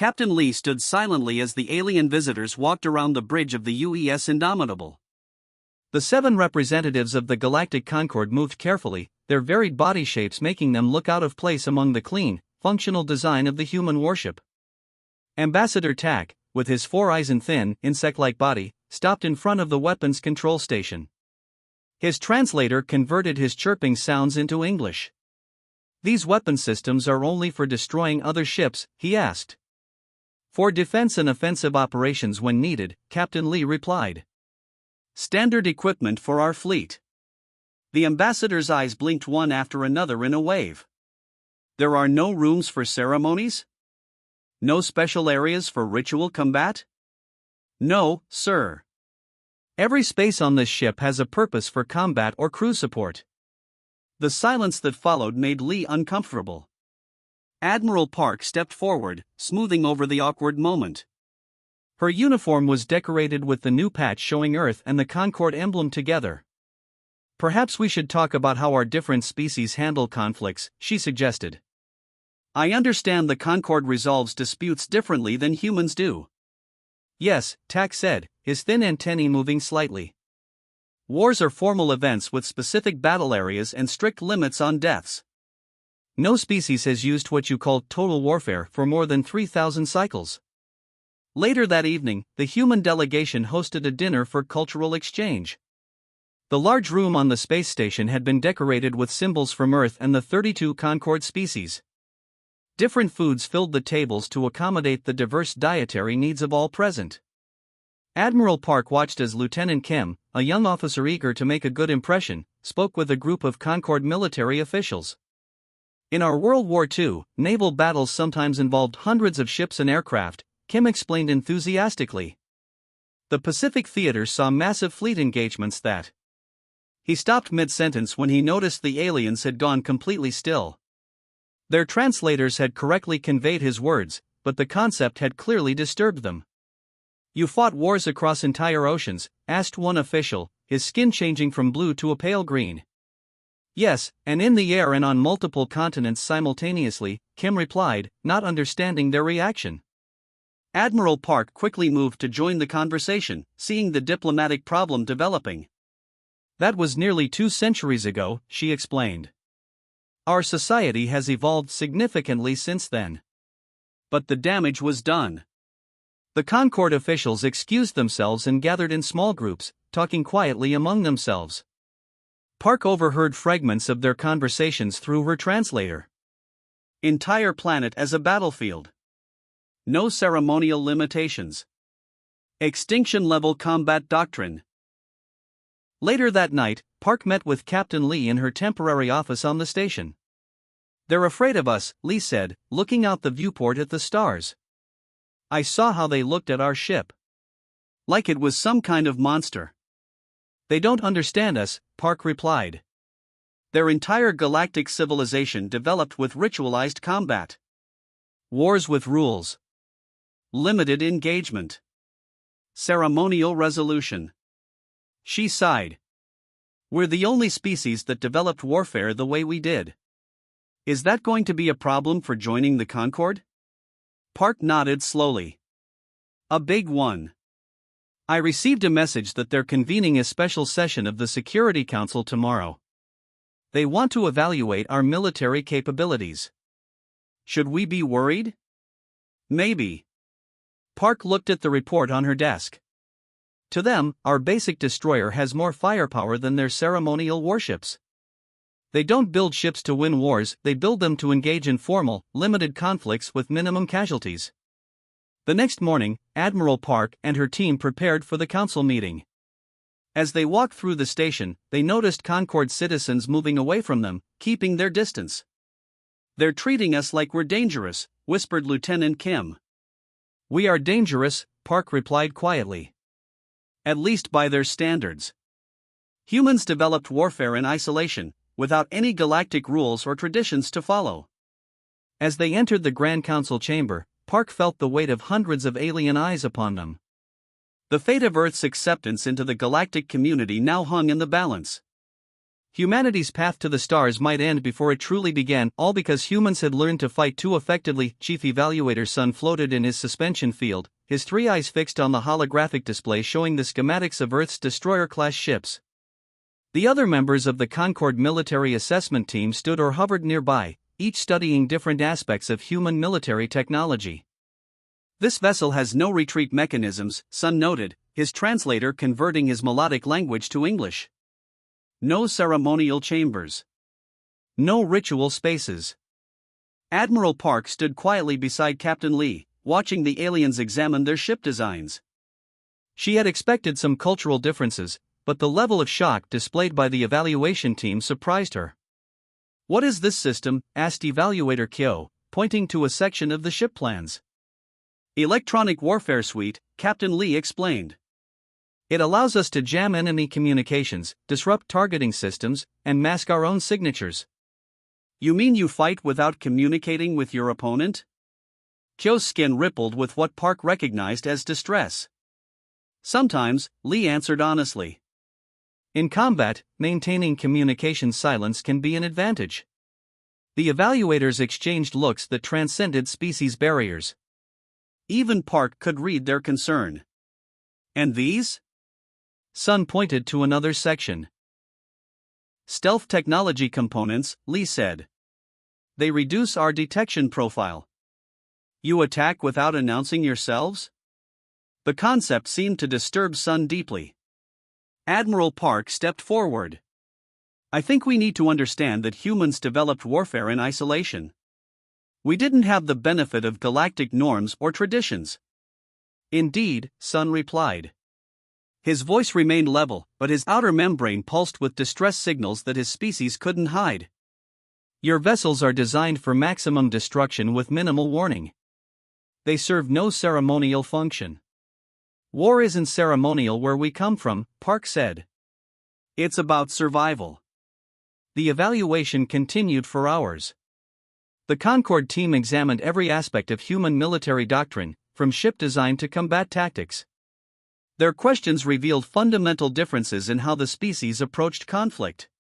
Captain Lee stood silently as the alien visitors walked around the bridge of the UES Indomitable. The 7 representatives of the Galactic Concorde moved carefully, their varied body shapes making them look out of place among the clean, functional design of the human warship. Ambassador Tak, with his 4 eyes and thin, insect-like body, stopped in front of the weapons control station. His translator converted his chirping sounds into English. "These weapon systems are only for destroying other ships?" he asked. "For defense and offensive operations when needed," Captain Lee replied. "Standard equipment for our fleet." The ambassador's eyes blinked one after another in a wave. "There are no rooms for ceremonies? No special areas for ritual combat?" "No, sir. Every space on this ship has a purpose for combat or crew support." The silence that followed made Lee uncomfortable. Admiral Park stepped forward, smoothing over the awkward moment. Her uniform was decorated with the new patch showing Earth and the Concorde emblem together. "Perhaps we should talk about how our different species handle conflicts," she suggested. "I understand the Concorde resolves disputes differently than humans do." "Yes," Tak said, his thin antennae moving slightly. "Wars are formal events with specific battle areas and strict limits on deaths. No species has used what you call total warfare for more than 3,000 cycles." Later that evening, the human delegation hosted a dinner for cultural exchange. The large room on the space station had been decorated with symbols from Earth and the 32 Concorde species. Different foods filled the tables to accommodate the diverse dietary needs of all present. Admiral Park watched as Lieutenant Kim, a young officer eager to make a good impression, spoke with a group of Concorde military officials. "In our World War II, naval battles sometimes involved hundreds of ships and aircraft," Kim explained enthusiastically. "The Pacific Theater saw massive fleet engagements that..." He stopped mid-sentence when he noticed the aliens had gone completely still. Their translators had correctly conveyed his words, but the concept had clearly disturbed them. "You fought wars across entire oceans?" asked one official, his skin changing from blue to a pale green. "Yes, and in the air and on multiple continents simultaneously," Kim replied, not understanding their reaction. Admiral Park quickly moved to join the conversation, seeing the diplomatic problem developing. "That was nearly 2 centuries ago," she explained. "Our society has evolved significantly since then." But the damage was done. The Concorde officials excused themselves and gathered in small groups, talking quietly among themselves. Park overheard fragments of their conversations through her translator. "Entire planet as a battlefield. No ceremonial limitations. Extinction-level combat doctrine." Later that night, Park met with Captain Lee in her temporary office on the station. "They're afraid of us," Lee said, looking out the viewport at the stars. "I saw how they looked at our ship. Like it was some kind of monster." "They don't understand us," Park replied. "Their entire galactic civilization developed with ritualized combat. Wars with rules. Limited engagement. Ceremonial resolution." She sighed. "We're the only species that developed warfare the way we did. Is that going to be a problem for joining the Concorde?" Park nodded slowly. "A big one. I received a message that they're convening a special session of the Security Council tomorrow. They want to evaluate our military capabilities. Should we be worried?" "Maybe." Park looked at the report on her desk. "To them, our basic destroyer has more firepower than their ceremonial warships. They don't build ships to win wars, they build them to engage in formal, limited conflicts with minimum casualties." The next morning, Admiral Park and her team prepared for the council meeting. As they walked through the station, they noticed Concorde citizens moving away from them, keeping their distance. "They're treating us like we're dangerous," whispered Lieutenant Kim. "We are dangerous," Park replied quietly. "At least by their standards. Humans developed warfare in isolation, without any galactic rules or traditions to follow." As they entered the Grand Council chamber, Park felt the weight of hundreds of alien eyes upon them. The fate of Earth's acceptance into the galactic community now hung in the balance. Humanity's path to the stars might end before it truly began, all because humans had learned to fight too effectively. Chief Evaluator Sun floated in his suspension field, his three eyes fixed on the holographic display showing the schematics of Earth's destroyer-class ships. The other members of the Concord military assessment team stood or hovered nearby, each studying different aspects of human military technology. This vessel has no retreat mechanisms, Sun noted, his translator converting his melodic language to English. No ceremonial chambers. No ritual spaces. Admiral Park stood quietly beside Captain Lee, watching the aliens examine their ship designs. She had expected some cultural differences, but the level of shock displayed by the evaluation team surprised her. "What is this system?" asked Evaluator Kyo, pointing to a section of the ship plans. "Electronic Warfare Suite," Captain Lee explained. "It allows us to jam enemy communications, disrupt targeting systems, and mask our own signatures." "You mean you fight without communicating with your opponent?" Kyo's skin rippled with what Park recognized as distress. "Sometimes," Lee answered honestly. "In combat, maintaining communication silence can be an advantage." The evaluators exchanged looks that transcended species barriers. Even Park could read their concern. "And these?" Sun pointed to another section. "Stealth technology components," Lee said. "They reduce our detection profile." "You attack without announcing yourselves?" The concept seemed to disturb Sun deeply. Admiral Park stepped forward. "I think we need to understand that humans developed warfare in isolation. We didn't have the benefit of galactic norms or traditions." "Indeed," Sun replied. His voice remained level, but his outer membrane pulsed with distress signals that his species couldn't hide. "Your vessels are designed for maximum destruction with minimal warning. They serve no ceremonial function." "War isn't ceremonial where we come from," Park said. "It's about survival." The evaluation continued for hours. The Concord team examined every aspect of human military doctrine, from ship design to combat tactics. Their questions revealed fundamental differences in how the species approached conflict.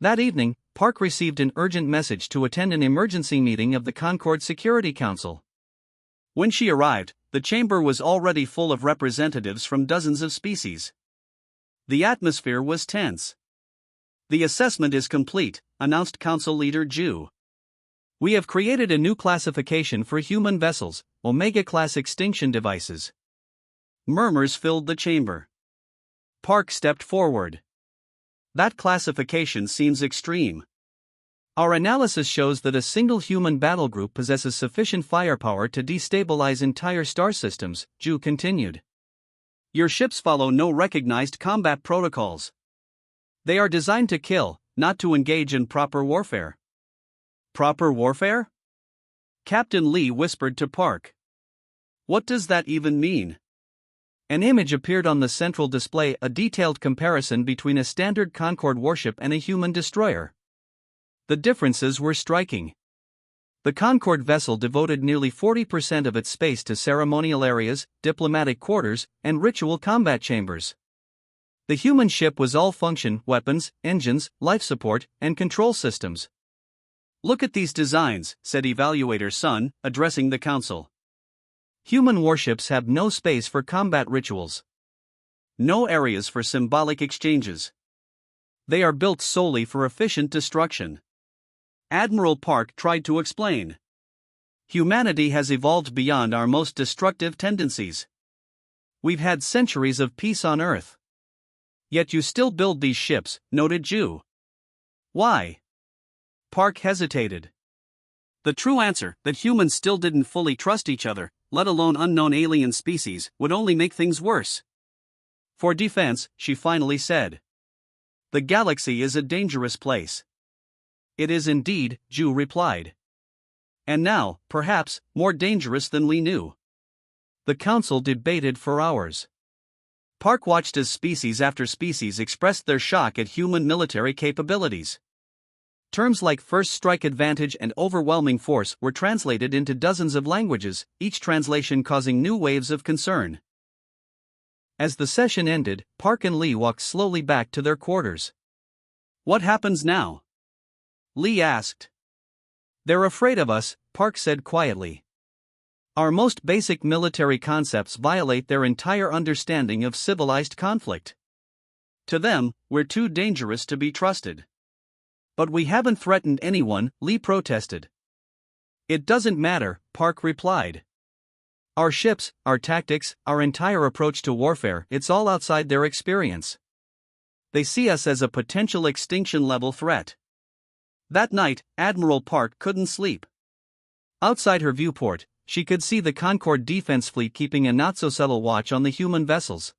That evening, Park received an urgent message to attend an emergency meeting of the Concord Security Council. When she arrived, the chamber was already full of representatives from dozens of species. The atmosphere was tense. "The assessment is complete," announced Council Leader Ju. "We have created a new classification for human vessels, Omega-class extinction devices." Murmurs filled the chamber. Park stepped forward. "That classification seems extreme." "Our analysis shows that a single human battle group possesses sufficient firepower to destabilize entire star systems," Ju continued. "Your ships follow no recognized combat protocols. They are designed to kill, not to engage in proper warfare." "Proper warfare?" Captain Lee whispered to Park. "What does that even mean?" An image appeared on the central display, a detailed comparison between a standard Concord warship and a human destroyer. The differences were striking. The Concord vessel devoted nearly 40% of its space to ceremonial areas, diplomatic quarters, and ritual combat chambers. The human ship was all function, weapons, engines, life support, and control systems. "Look at these designs," said Evaluator Sun, addressing the council. Human warships have no space for combat rituals. No areas for symbolic exchanges. They are built solely for efficient destruction. Admiral Park tried to explain. "Humanity has evolved beyond our most destructive tendencies. We've had centuries of peace on Earth." "Yet you still build these ships," noted Ju. "Why?" Park hesitated. "The true answer, that humans still didn't fully trust each other, let alone unknown alien species, would only make things worse." "For defense," she finally said. "The galaxy is a dangerous place." "It is indeed," Ju replied. "And now, perhaps, more dangerous than we knew." The council debated for hours. Park watched as species after species expressed their shock at human military capabilities. Terms like first strike advantage and overwhelming force were translated into dozens of languages, each translation causing new waves of concern. As the session ended, Park and Lee walked slowly back to their quarters. What happens now? Lee asked. They're afraid of us, Park said quietly. Our most basic military concepts violate their entire understanding of civilized conflict. To them, we're too dangerous to be trusted. But we haven't threatened anyone, Lee protested. It doesn't matter, Park replied. Our ships, our tactics, our entire approach to warfare, it's all outside their experience. They see us as a potential extinction-level threat. That night, Admiral Park couldn't sleep. Outside her viewport, she could see the Concorde defense fleet keeping a not-so-subtle watch on the human vessels.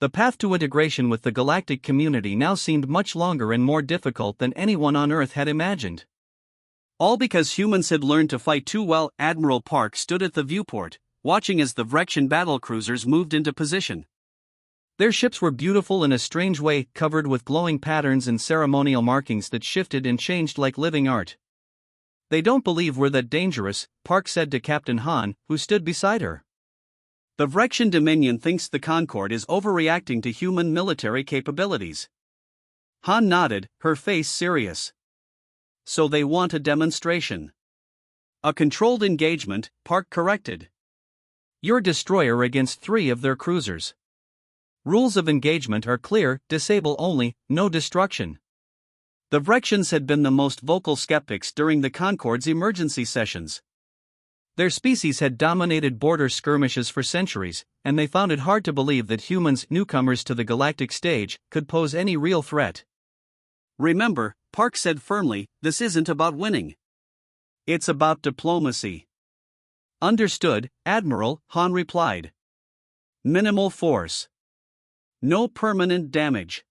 The path to integration with the galactic community now seemed much longer and more difficult than anyone on Earth had imagined. All because humans had learned to fight too well. Admiral Park stood at the viewport, watching as the Vrection battlecruisers moved into position. Their ships were beautiful in a strange way, covered with glowing patterns and ceremonial markings that shifted and changed like living art. They don't believe we're that dangerous, Park said to Captain Han, who stood beside her. The Vrection Dominion thinks the Concorde is overreacting to human military capabilities. Han nodded, her face serious. So they want a demonstration. A controlled engagement, Park corrected. Your destroyer against 3 of their cruisers. Rules of engagement are clear: disable only, no destruction. The Vrections had been the most vocal skeptics during the Concorde's emergency sessions. Their species had dominated border skirmishes for centuries, and they found it hard to believe that humans, newcomers to the galactic stage, could pose any real threat. Remember, Park said firmly, this isn't about winning. It's about diplomacy. Understood, Admiral, Han replied. Minimal force. No permanent damage.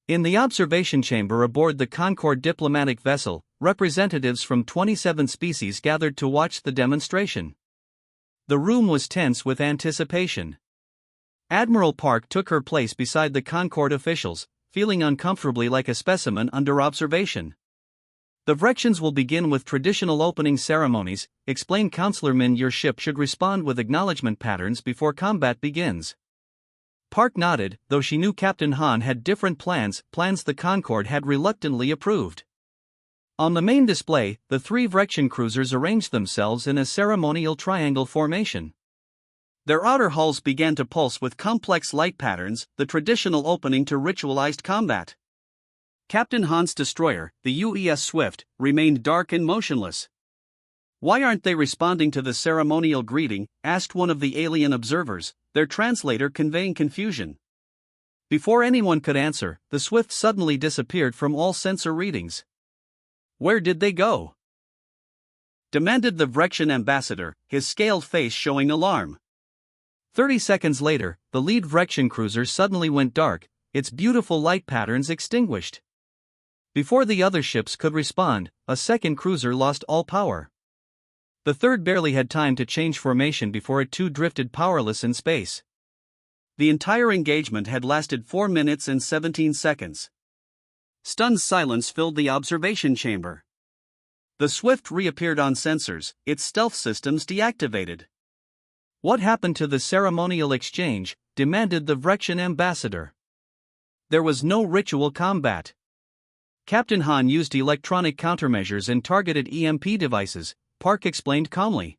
In the observation chamber aboard the Concorde diplomatic vessel, representatives from 27 species gathered to watch the demonstration. The room was tense with anticipation. Admiral Park took her place beside the Concorde officials, feeling uncomfortably like a specimen under observation. The Vrections will begin with traditional opening ceremonies, explained Counselor Min. Your ship should respond with acknowledgement patterns before combat begins. Park nodded, though she knew Captain Han had different plans the Concorde had reluctantly approved. On the main display, the 3 Vrection cruisers arranged themselves in a ceremonial triangle formation. Their outer hulls began to pulse with complex light patterns, the traditional opening to ritualized combat. Captain Han's destroyer, the UES Swift, remained dark and motionless. Why aren't they responding to the ceremonial greeting? Asked one of the alien observers, their translator conveying confusion. Before anyone could answer, the Swift suddenly disappeared from all sensor readings. Where did they go? Demanded the Vrection ambassador, his scaled face showing alarm. 30 seconds later, the lead Vrection cruiser suddenly went dark, its beautiful light patterns extinguished. Before the other ships could respond, a second cruiser lost all power. The third barely had time to change formation before it too drifted powerless in space. The entire engagement had lasted 4 minutes and 17 seconds. Stunned silence filled the observation chamber. The Swift reappeared on sensors, its stealth systems deactivated. What happened to the ceremonial exchange? Demanded the Vrection ambassador. There was no ritual combat. Captain Han used electronic countermeasures and targeted EMP devices, Park explained calmly.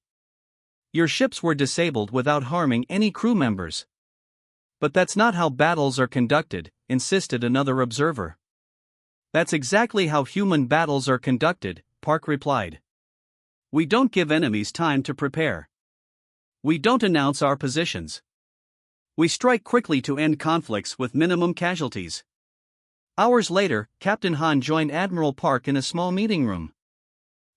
Your ships were disabled without harming any crew members. But that's not how battles are conducted, insisted another observer. That's exactly how human battles are conducted, Park replied. We don't give enemies time to prepare. We don't announce our positions. We strike quickly to end conflicts with minimum casualties. Hours later, Captain Han joined Admiral Park in a small meeting room.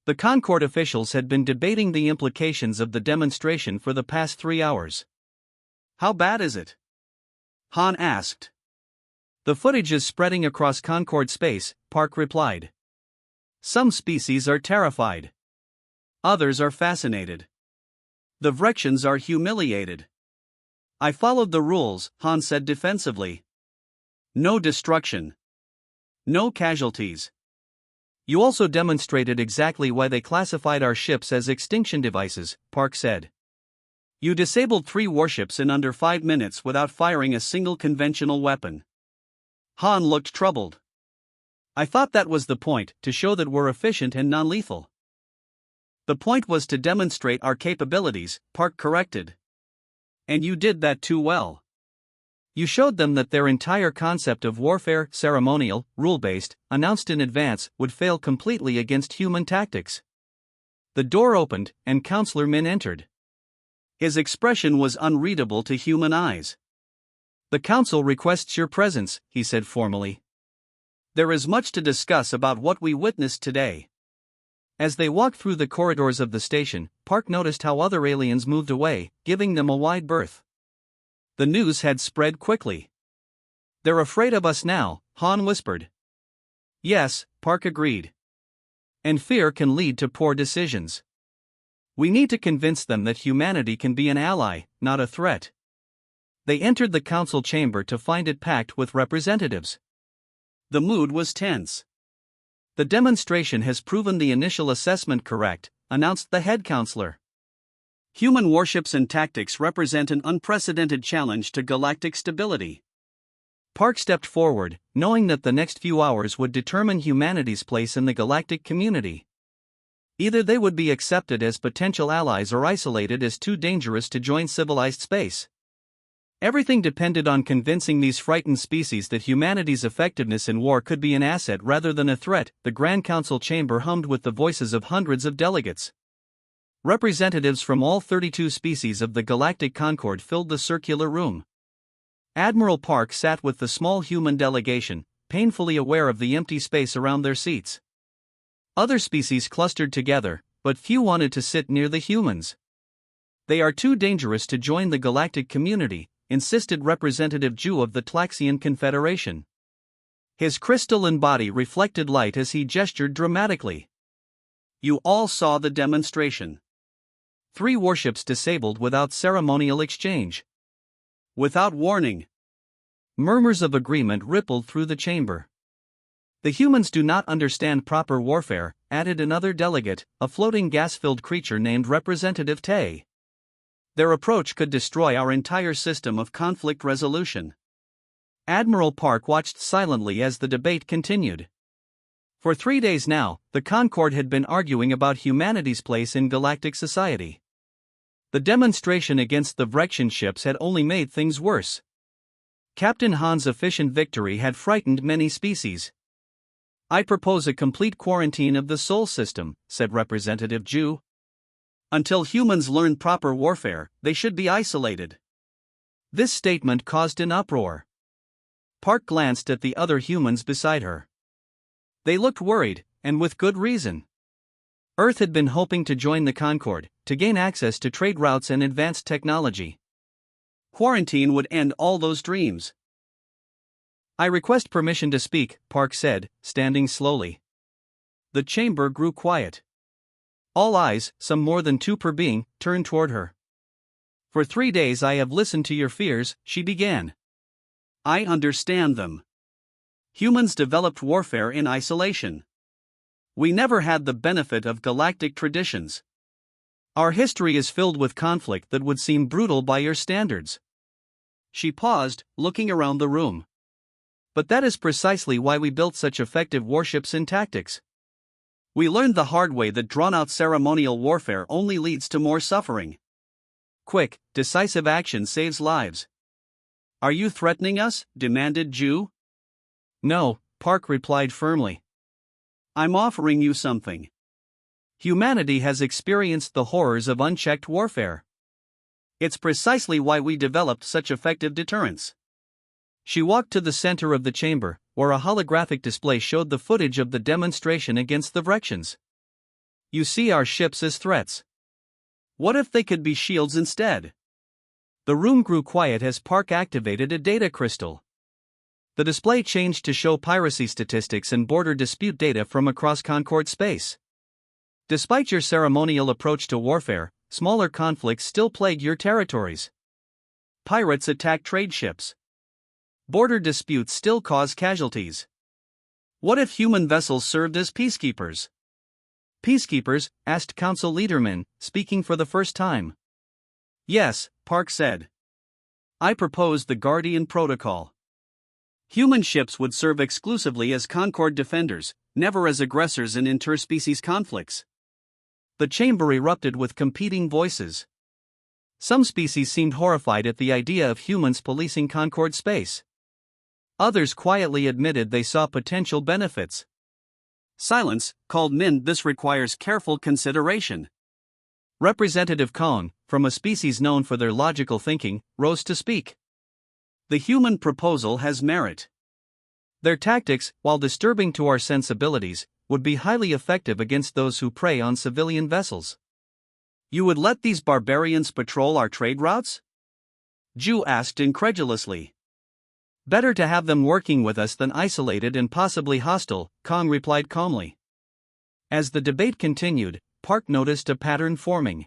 The Concorde officials had been debating the implications of the demonstration for the past 3 hours. How bad is it? Han asked. The footage is spreading across Concorde space, Park replied. Some species are terrified. Others are fascinated. The Vrections are humiliated. I followed the rules, Han said defensively. No destruction. No casualties. You also demonstrated exactly why they classified our ships as extinction devices, Park said. You disabled 3 warships in under 5 minutes without firing a single conventional weapon. Han looked troubled. I thought that was the point, to show that we're efficient and non-lethal. The point was to demonstrate our capabilities, Park corrected. And you did that too well. You showed them that their entire concept of warfare, ceremonial, rule-based, announced in advance, would fail completely against human tactics. The door opened, and Counselor Min entered. His expression was unreadable to human eyes. "The Council requests your presence," he said formally. "There is much to discuss about what we witnessed today." As they walked through the corridors of the station, Park noticed how other aliens moved away, giving them a wide berth. The news had spread quickly. "They're afraid of us now," Han whispered. "Yes," Park agreed. "And fear can lead to poor decisions. We need to convince them that humanity can be an ally, not a threat." They entered the council chamber to find it packed with representatives. The mood was tense. "The demonstration has proven the initial assessment correct," announced the head counselor. "Human warships and tactics represent an unprecedented challenge to galactic stability." Park stepped forward, knowing that the next few hours would determine humanity's place in the galactic community. Either they would be accepted as potential allies or isolated as too dangerous to join civilized space. Everything depended on convincing these frightened species that humanity's effectiveness in war could be an asset rather than a threat. The Grand Council chamber hummed with the voices of hundreds of delegates. Representatives from all 32 species of the Galactic Concord filled the circular room. Admiral Park sat with the small human delegation, painfully aware of the empty space around their seats. Other species clustered together, but few wanted to sit near the humans. "They are too dangerous to join the galactic community," insisted Representative Ju of the Tlaxian Confederation. His crystalline body reflected light as he gestured dramatically. "You all saw the demonstration. 3 warships disabled without ceremonial exchange. Without warning." Murmurs of agreement rippled through the chamber. "The humans do not understand proper warfare," added another delegate, a floating gas-filled creature named Representative Tay. "Their approach could destroy our entire system of conflict resolution." Admiral Park watched silently as the debate continued. For 3 days now, the Concord had been arguing about humanity's place in galactic society. The demonstration against the Vrexian ships had only made things worse. Captain Han's efficient victory had frightened many species. "I propose a complete quarantine of the Sol system," said Representative Ju. "Until humans learn proper warfare, they should be isolated." This statement caused an uproar. Park glanced at the other humans beside her. They looked worried, and with good reason. Earth had been hoping to join the Concord, to gain access to trade routes and advanced technology. Quarantine would end all those dreams. "I request permission to speak," Park said, standing slowly. The chamber grew quiet. All eyes, some more than 2 per being, turned toward her. "For 3 days I have listened to your fears," she began. "I understand them. Humans developed warfare in isolation. We never had the benefit of galactic traditions. Our history is filled with conflict that would seem brutal by your standards." She paused, looking around the room. "But that is precisely why we built such effective warships and tactics. We learned the hard way that drawn-out ceremonial warfare only leads to more suffering. Quick, decisive action saves lives." "Are you threatening us?" demanded Ju. "No," Park replied firmly. "I'm offering you something. Humanity has experienced the horrors of unchecked warfare. It's precisely why we developed such effective deterrents." She walked to the center of the chamber, where a holographic display showed the footage of the demonstration against the Vrexians. "You see our ships as threats. What if they could be shields instead?" The room grew quiet as Park activated a data crystal. The display changed to show piracy statistics and border dispute data from across Concord space. "Despite your ceremonial approach to warfare, smaller conflicts still plague your territories. Pirates attack trade ships. Border disputes still cause casualties. What if human vessels served as peacekeepers?" "Peacekeepers?" asked Council Leader Min, speaking for the first time. "Yes," Park said. "I propose the Guardian Protocol. Human ships would serve exclusively as Concord defenders, never as aggressors in interspecies conflicts. The chamber erupted with competing voices. Some species seemed horrified at the idea of humans policing Concord space. Others quietly admitted they saw potential benefits. Silence, called Min. This requires careful consideration. Representative Kong, from a species known for their logical thinking, rose to speak. The human proposal has merit. Their tactics, while disturbing to our sensibilities, would be highly effective against those who prey on civilian vessels. You would let these barbarians patrol our trade routes? Ju asked incredulously. Better to have them working with us than isolated and possibly hostile, Kong replied calmly. As the debate continued, Park noticed a pattern forming.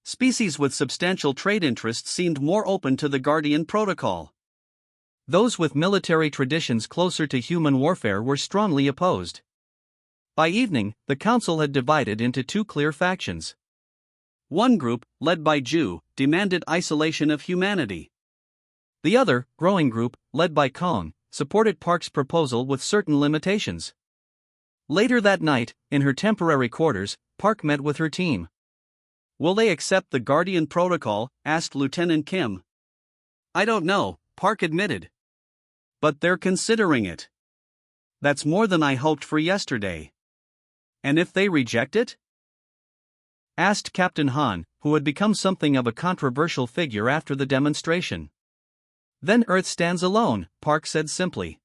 Species with substantial trade interests seemed more open to the Guardian Protocol. Those with military traditions closer to human warfare were strongly opposed. By evening, the council had divided into two clear factions. One group, led by Ju, demanded isolation of humanity. The other, growing group, led by Kong, supported Park's proposal with certain limitations. Later that night, in her temporary quarters, Park met with her team. Will they accept the Guardian Protocol? Asked Lieutenant Kim. I don't know, Park admitted. But they're considering it. That's more than I hoped for yesterday. And if they reject it? Asked Captain Han, who had become something of a controversial figure after the demonstration. Then Earth stands alone, Park said simply.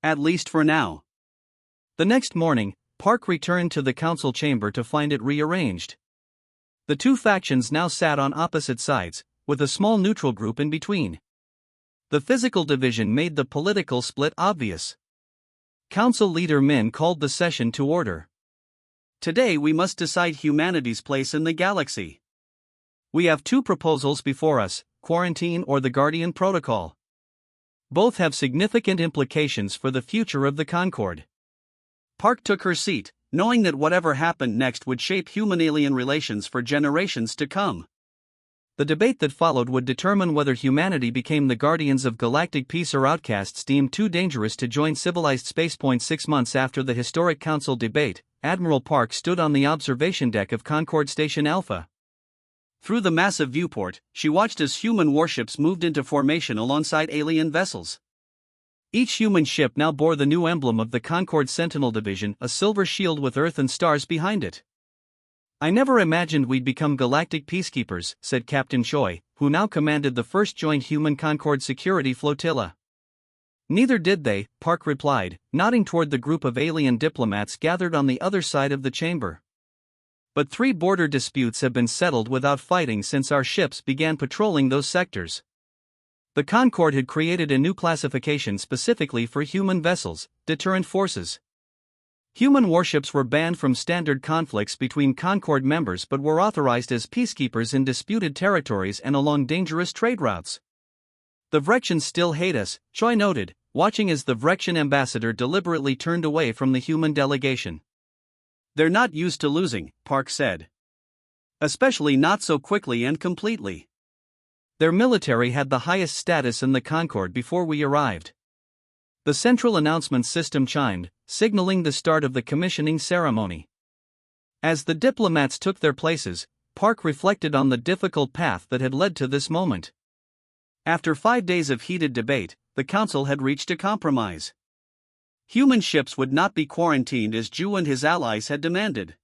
At least for now. The next morning, Park returned to the council chamber to find it rearranged. The two factions now sat on opposite sides, with a small neutral group in between. The physical division made the political split obvious. Council leader Min called the session to order. Today we must decide humanity's place in the galaxy. We have two proposals before us, quarantine or the Guardian Protocol. Both have significant implications for the future of the Concord. Park took her seat, knowing that whatever happened next would shape human-alien relations for generations to come. The debate that followed would determine whether humanity became the guardians of galactic peace or outcasts deemed too dangerous to join civilized space. 6 months after the historic council debate, Admiral Park stood on the observation deck of Concord Station Alpha. Through the massive viewport, she watched as human warships moved into formation alongside alien vessels. Each human ship now bore the new emblem of the Concord Sentinel Division, a silver shield with Earth and stars behind it. I never imagined we'd become galactic peacekeepers, said Captain Choi, who now commanded the first joint human Concord security flotilla. Neither did they, Park replied, nodding toward the group of alien diplomats gathered on the other side of the chamber. But 3 border disputes have been settled without fighting since our ships began patrolling those sectors. The Concord had created a new classification specifically for human vessels, deterrent forces. Human warships were banned from standard conflicts between Concord members but were authorized as peacekeepers in disputed territories and along dangerous trade routes. The Vrexians still hate us, Choi noted, watching as the Vrexian ambassador deliberately turned away from the human delegation. They're not used to losing, Park said. Especially not so quickly and completely. Their military had the highest status in the Concord before we arrived. The central announcement system chimed, signaling the start of the commissioning ceremony. As the diplomats took their places, Park reflected on the difficult path that had led to this moment. After 5 days of heated debate, the council had reached a compromise. Human ships would not be quarantined as Ju and his allies had demanded.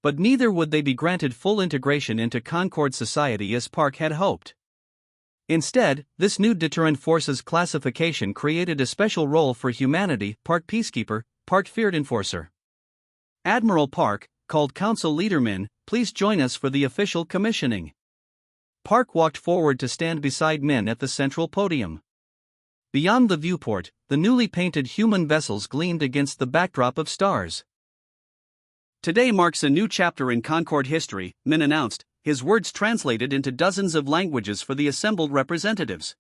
But neither would they be granted full integration into Concord society as Park had hoped. Instead, this new deterrent forces classification created a special role for humanity, part peacekeeper, part feared enforcer. Admiral Park, called Council Leader Min, please join us for the official commissioning. Park walked forward to stand beside Min at the central podium. Beyond the viewport, the newly painted human vessels gleamed against the backdrop of stars. Today marks a new chapter in Concord history, Min announced, his words translated into dozens of languages for the assembled representatives.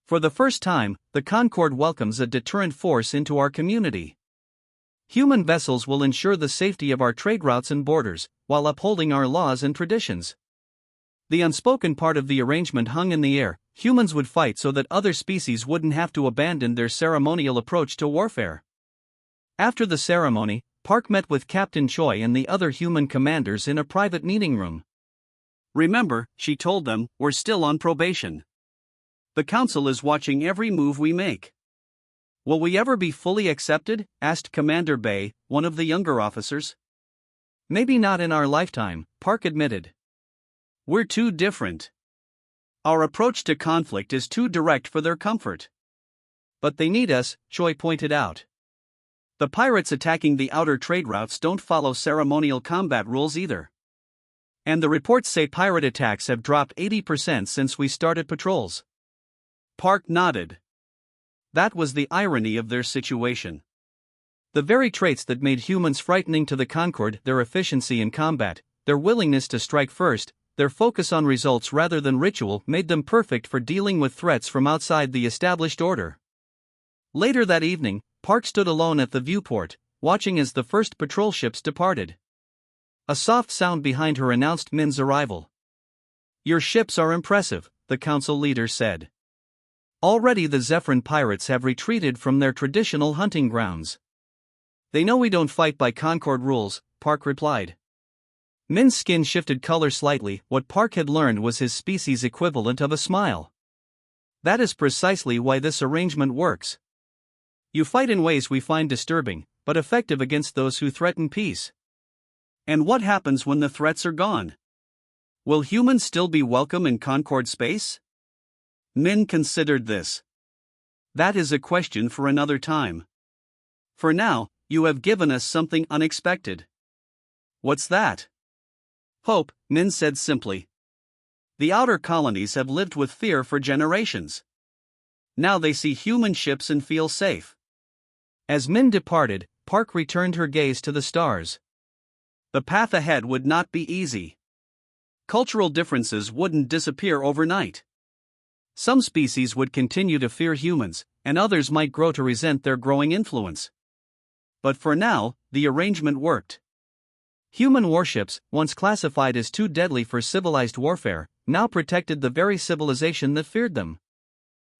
For the first time, the Concord welcomes a deterrent force into our community. Human vessels will ensure the safety of our trade routes and borders, while upholding our laws and traditions. The unspoken part of the arrangement hung in the air: humans would fight so that other species wouldn't have to abandon their ceremonial approach to warfare. After the ceremony, Park met with Captain Choi and the other human commanders in a private meeting room. Remember, she told them, we're still on probation. The council is watching every move we make. Will we ever be fully accepted? Asked Commander Bay, one of the younger officers. Maybe not in our lifetime, Park admitted. We're too different. Our approach to conflict is too direct for their comfort. But they need us, Choi pointed out. The pirates attacking the outer trade routes don't follow ceremonial combat rules either. And the reports say pirate attacks have dropped 80% since we started patrols. Park nodded. That was the irony of their situation. The very traits that made humans frightening to the Concord, their efficiency in combat, their willingness to strike first, their focus on results rather than ritual, made them perfect for dealing with threats from outside the established order. Later that evening, Park stood alone at the viewport, watching as the first patrol ships departed. A soft sound behind her announced Min's arrival. Your ships are impressive, the council leader said. Already the Zephyrin pirates have retreated from their traditional hunting grounds. They know we don't fight by Concord rules, Park replied. Min's skin shifted color slightly. What Park had learned was his species' equivalent of a smile. That is precisely why this arrangement works. You fight in ways we find disturbing, but effective against those who threaten peace. And what happens when the threats are gone? Will humans still be welcome in Concord space? Min considered this. That is a question for another time. For now, you have given us something unexpected. What's that? Hope, Min said simply. The outer colonies have lived with fear for generations. Now they see human ships and feel safe. As Min departed, Park returned her gaze to the stars. The path ahead would not be easy. Cultural differences wouldn't disappear overnight. Some species would continue to fear humans, and others might grow to resent their growing influence. But for now, the arrangement worked. Human warships, once classified as too deadly for civilized warfare, now protected the very civilization that feared them.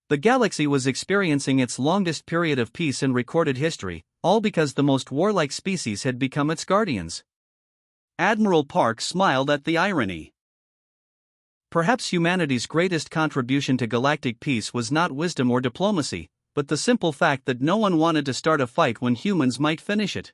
The galaxy was experiencing its longest period of peace in recorded history, all because the most warlike species had become its guardians. Admiral Park smiled at the irony. Perhaps humanity's greatest contribution to galactic peace was not wisdom or diplomacy, but the simple fact that no one wanted to start a fight when humans might finish it.